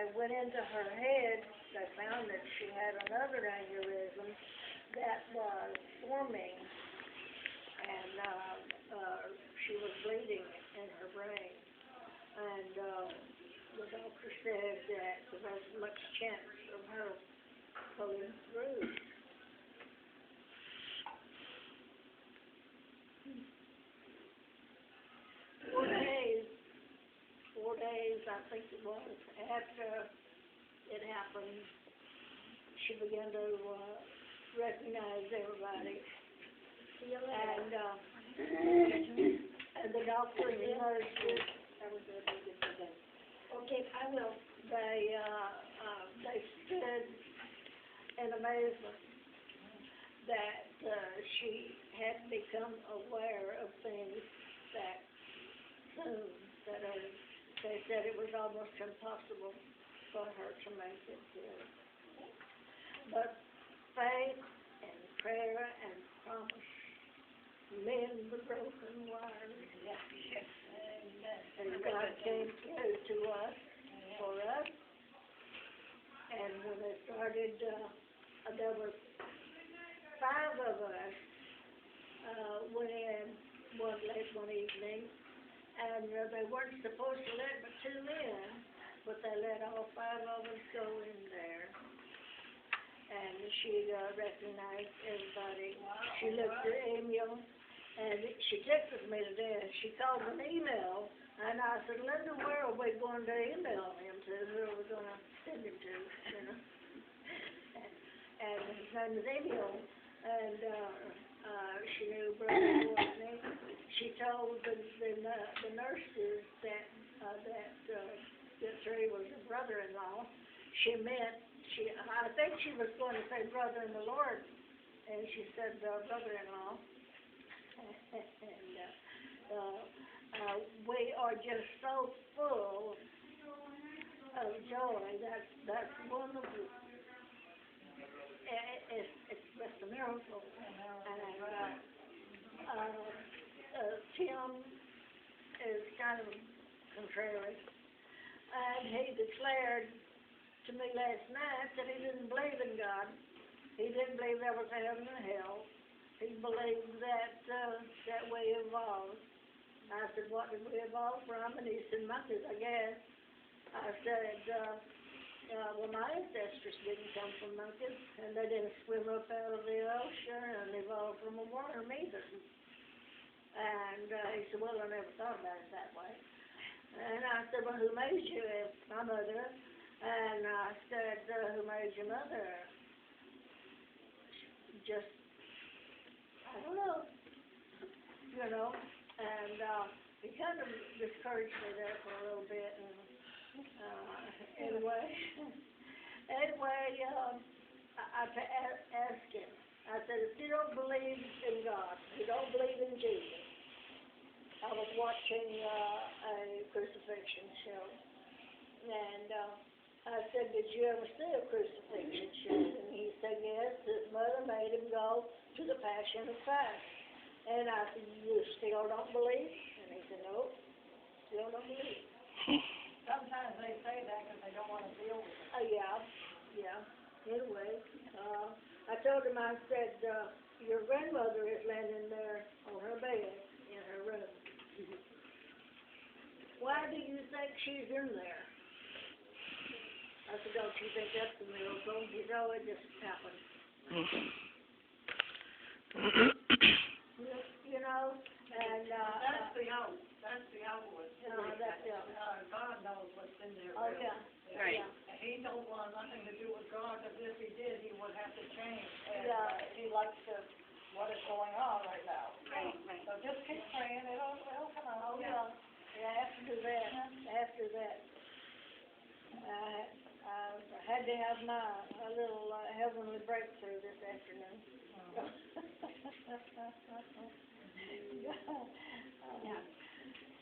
they went into her head, they found that she had another aneurysm that was forming, and she was bleeding in her brain. And the doctor said that there wasn't much chance of her pulling through. Four days, I think it was, after it happened, she began to recognize everybody. And the doctor and the nurses, okay, I will. They stood in amazement that she had become aware of things that soon, they said it was almost impossible for her to make it through. But faith and prayer and promise mend the broken wires. Yes. And God came through to us, for us. And when they started, there were 5 of us went in one evening, and they weren't supposed to let but 2 in, but they let all 5 of us go in there. And she recognized everybody. She looked at Emil, and she texted me today. She called an email, and I said, Linda, where are we going to email him to? Who are we going to send him to? You know? And his name is Emil, and she knew Brother Courtney. She told the nurses that Trey was her brother-in-law. I think she was going to say brother in the Lord, and she said brother-in-law. And we are just so full of joy. That's wonderful. It's just a miracle. And Tim is kind of contrary, and he declared to me last night that he didn't believe in God. He didn't believe there was a heaven and hell. He believed that we evolved. I said, what did we evolve from? And he said, monkeys, I guess. I said, well, my ancestors didn't come from monkeys, and they didn't swim up out of the ocean and evolve from a worm either. And he said, well, I never thought about it that way. And I said, well, who made you? My mother. And I said, who made your mother? Just, I don't know, you know. And he kind of discouraged me there for a little bit. And anyway, I asked him. I said, if you don't believe in God, you don't believe in Jesus. I was watching a crucifixion show, and I said, did you ever see a crucifixion show? And he said, yes, his mother made him go to the Passion of Christ. And I said, you still don't believe? And he said, no, still don't believe. Sometimes they say that because they don't want to deal with it. Yeah. Anyway, I told him, I said, your grandmother is laying there on her bed in her room. Why do you think she's in there? I said, don't you think that's a miracle? He said, oh, it just happened. You know, and that's the outward. That's the outward. That's the outward. God knows what's in there. Oh, really. yeah. Right. Yeah. And he don't want nothing to do with God, because if he did, he would have to change. And he likes what is going on right now. Right. So just keep praying. It'll come out. Oh, yeah. Yeah, after that, I had to have a little heavenly breakthrough this afternoon. Yeah.